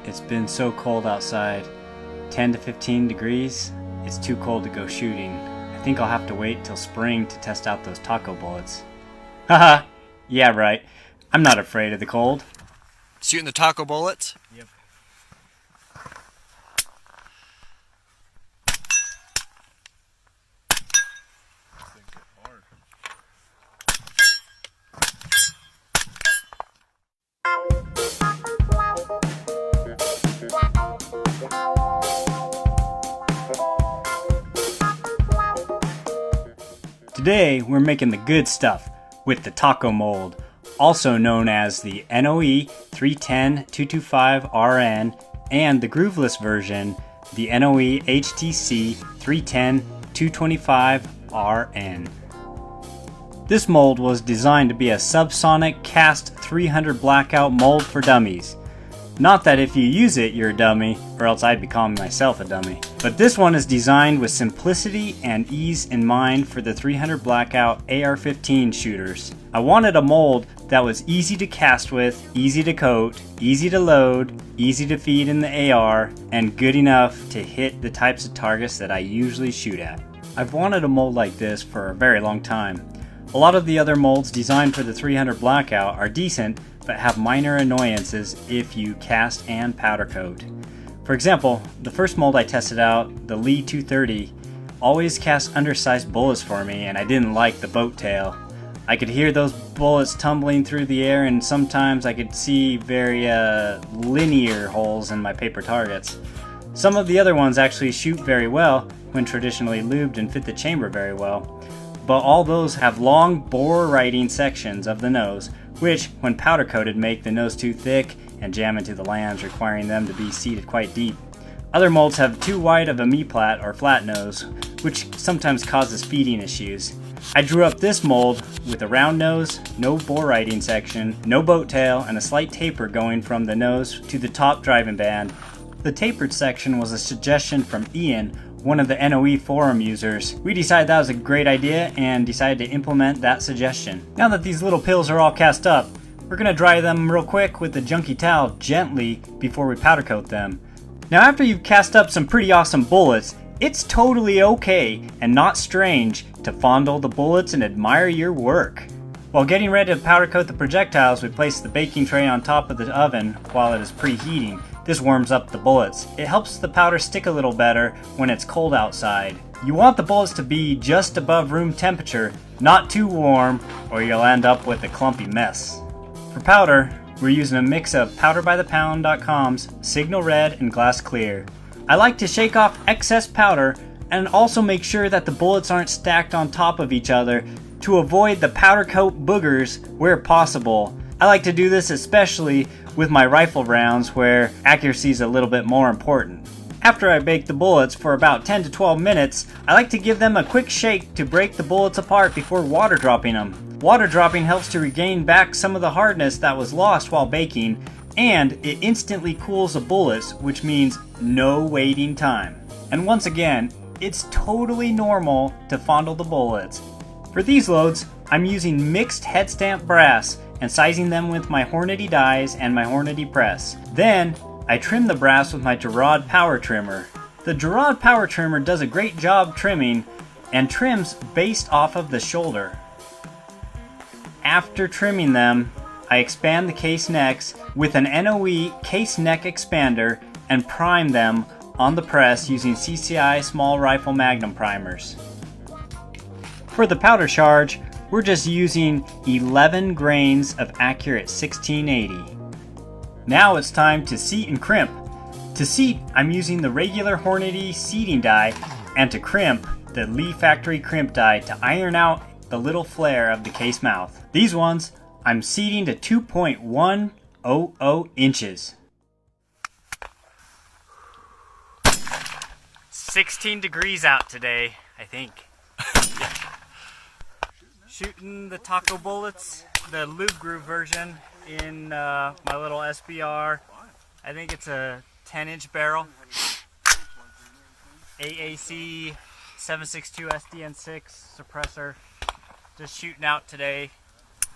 It's been so cold outside, 10 to 15 degrees. It's too cold to go shooting. I think I'll have to wait till spring to test out those taco bullets. Haha, yeah right. I'm not afraid of the cold. Shooting the taco bullets? Yep. Today, we're making the good stuff with the taco mold, also known as the NOE 310-225RN and the grooveless version, the NOE HTC 310-225RN. This mold was designed to be a subsonic cast 300 blackout mold for dummies. Not that if you use it, you're a dummy, or else I'd be calling myself a dummy. But this one is designed with simplicity and ease in mind for the 300 blackout AR-15 shooters. I wanted a mold that was easy to cast with, easy to coat, easy to load, easy to feed in the AR, and good enough to hit the types of targets that I usually shoot at. I've wanted a mold like this for a very long time. A lot of the other molds designed for the 300 blackout are decent, but have minor annoyances if you cast and powder coat. For example, the first mold I tested out, the Lee 230, always cast undersized bullets for me, and I didn't like the boat tail. I could hear those bullets tumbling through the air, and sometimes I could see very linear holes in my paper targets. Some of the other ones actually shoot very well when traditionally lubed and fit the chamber very well, but all those have long bore writing sections of the nose, which, when powder coated, make the nose too thick and jam into the lands, requiring them to be seated quite deep. Other molds have too wide of a me-plat or flat nose, which sometimes causes feeding issues. I drew up this mold with a round nose, no bore writing section, no boat tail, and a slight taper going from the nose to the top driving band. The tapered section was a suggestion from Ian, one of the NOE forum users. We decided that was a great idea and decided to implement that suggestion. Now that these little pills are all cast up, we're going to dry them real quick with the junky towel gently before we powder coat them. Now after you've cast up some pretty awesome bullets, it's totally okay and not strange to fondle the bullets and admire your work. While getting ready to powder coat the projectiles, we place the baking tray on top of the oven while it is preheating. This warms up the bullets. It helps the powder stick a little better when it's cold outside. You want the bullets to be just above room temperature, not too warm, or you'll end up with a clumpy mess. For powder, we're using a mix of powderbythepound.com's Signal Red and Glass Clear. I like to shake off excess powder and also make sure that the bullets aren't stacked on top of each other to avoid the powder coat boogers where possible. I like to do this especially with my rifle rounds where accuracy is a little bit more important. After I bake the bullets for about 10 to 12 minutes, I like to give them a quick shake to break the bullets apart before water dropping them. Water dropping helps to regain back some of the hardness that was lost while baking, and it instantly cools the bullets, which means no waiting time. And once again, it's totally normal to fondle the bullets. For these loads, I'm using mixed head stamp brass and sizing them with my Hornady dies and my Hornady press. Then, I trim the brass with my Gerard power trimmer. The Gerard power trimmer does a great job trimming and trims based off of the shoulder. After trimming them, I expand the case necks with an NOE case neck expander and prime them on the press using CCI small rifle magnum primers. For the powder charge, we're just using 11 grains of accurate 1680. Now it's time to seat and crimp. To seat, I'm using the regular Hornady seating die, and to crimp, the Lee Factory crimp die to iron out the little flare of the case mouth. These ones, I'm seating to 2.100 inches. 16 degrees out today, I think. Shooting the taco bullets, the lube groove version in my little SBR. I think it's a 10-inch barrel. AAC 762 SDN6 suppressor. Just shooting out today,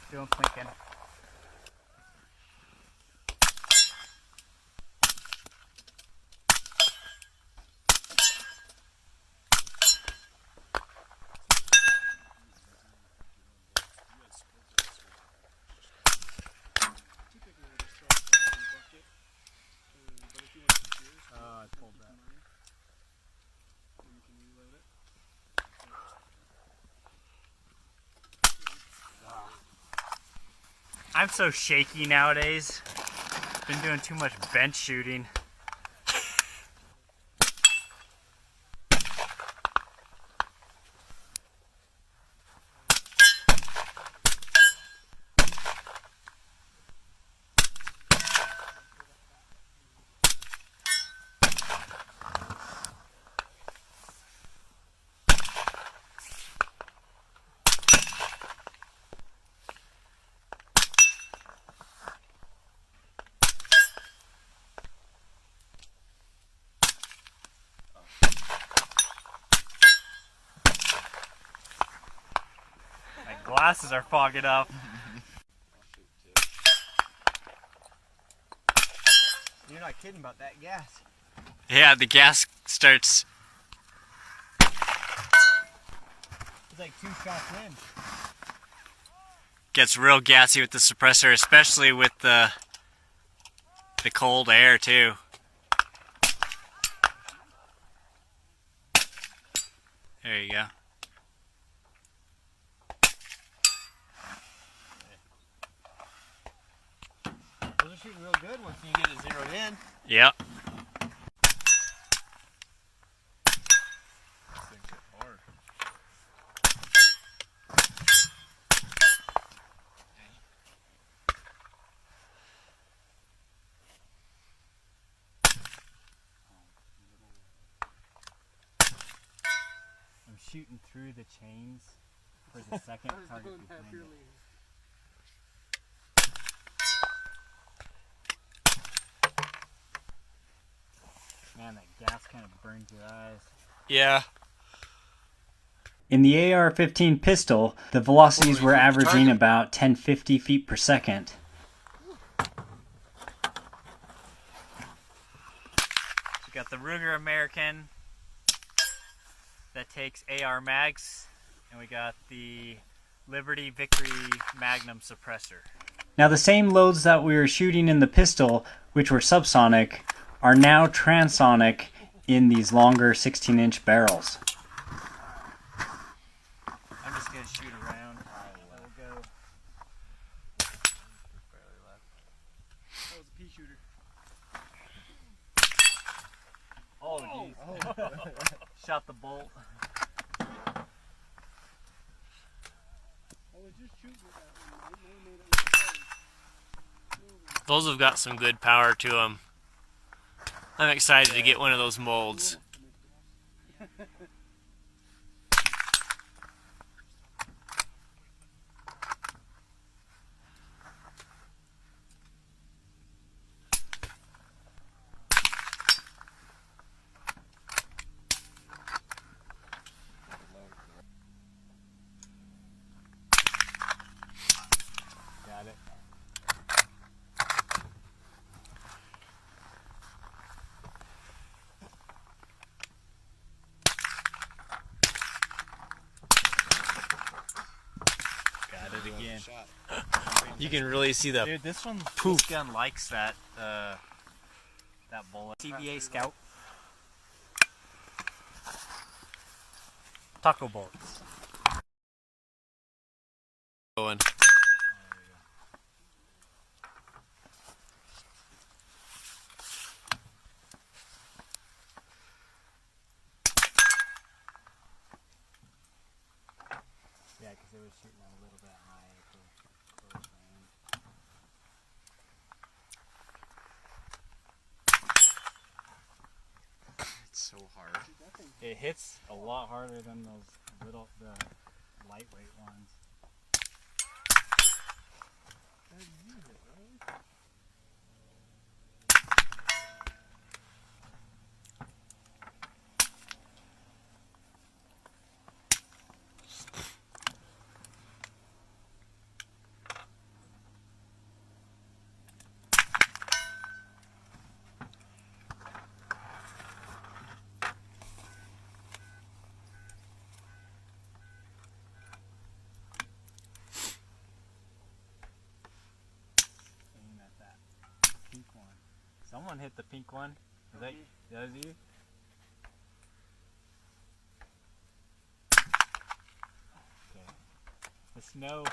doing plinking. I'm so shaky nowadays. Been doing too much bench shooting. My glasses are fogging up. You're not kidding about that gas. Yeah, the gas starts. It's like 2 shots in. Gets real gassy with the suppressor, especially with the cold air too. There you go. Those are shooting real good once you get it zeroed in. Yep. I'm shooting through the chains for the second target behind it. Man, that gas kind of burns your eyes. Yeah. In the AR-15 pistol, the velocities were averaging target. about 1050 feet per second. We got the Ruger American that takes AR mags, and we got the Liberty Victory Magnum suppressor. Now the same loads that we were shooting in the pistol, which were subsonic, are now transonic in these longer 16-inch barrels. I'm just going to shoot around. We'll go. That was a pea shooter. Oh, geez. Shot the bolt. I was just shooting at that one. I made it with Those have got some good power to them. I'm excited to get one of those molds. Got it. Got it again. You can really see the Dude, this gun likes that that bullet. CBA Scout. Taco bullets. going. Yeah, because it was shooting a little bit high at the first range. It's so hard. It hits a lot harder than the lightweight ones. Aim at that pink one. Someone hit the pink one. Is that you? Okay. The snow,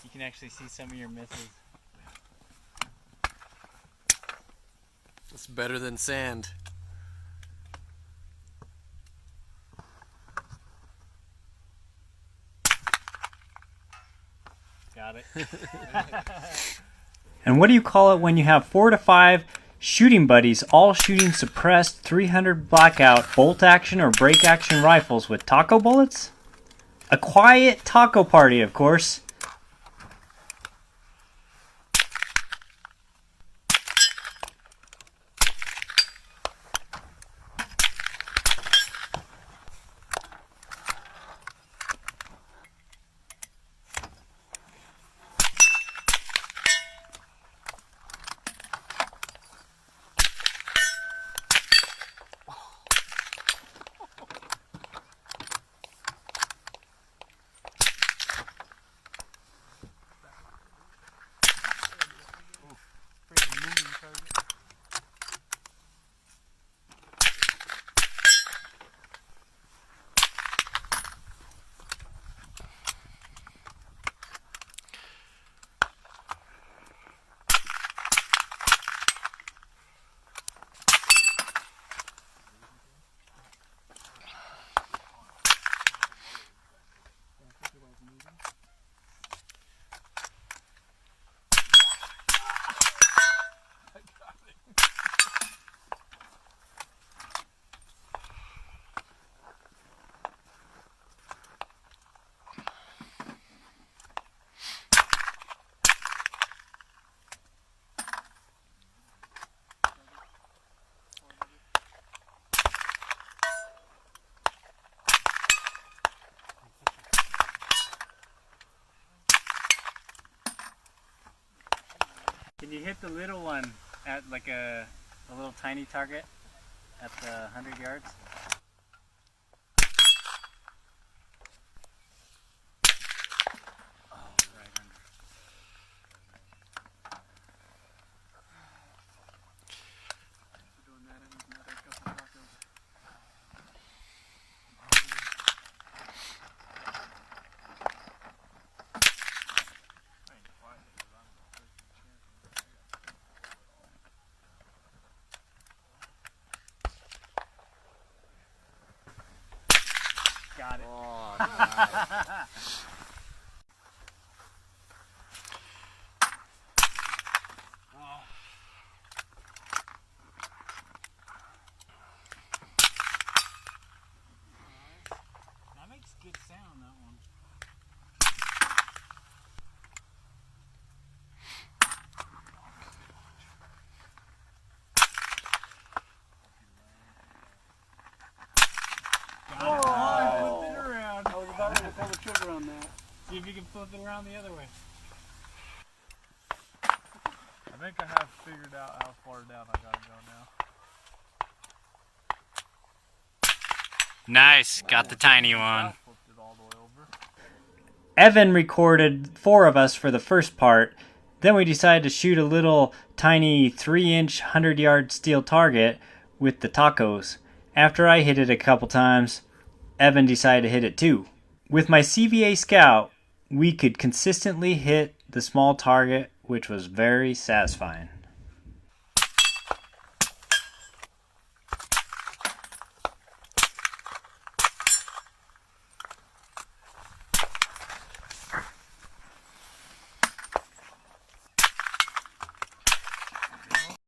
you can actually see some of your misses. It's better than sand. Got it. And what do you call it when you have 4 to 5 shooting buddies all shooting suppressed 300 blackout bolt action or break action rifles with taco bullets? A quiet taco party, of course. Can you hit the little one at like a little tiny target at the 100 yards? Oh, right under. Doing that, I need another couple tacos. Got it. Oh, nice. That makes good sound, that one. Oh, flip it around. I was about to pull the trigger on that. See if you can flip it around the other way. I think I have figured out how far down I gotta go now. Nice. Got the tiny one. I flipped it all the way over. Evan recorded 4 of us for the first part. Then we decided to shoot a little tiny 3-inch 100-yard steel target with the tacos. After I hit it a couple times, Evan decided to hit it too. With my CVA Scout, we could consistently hit the small target, which was very satisfying.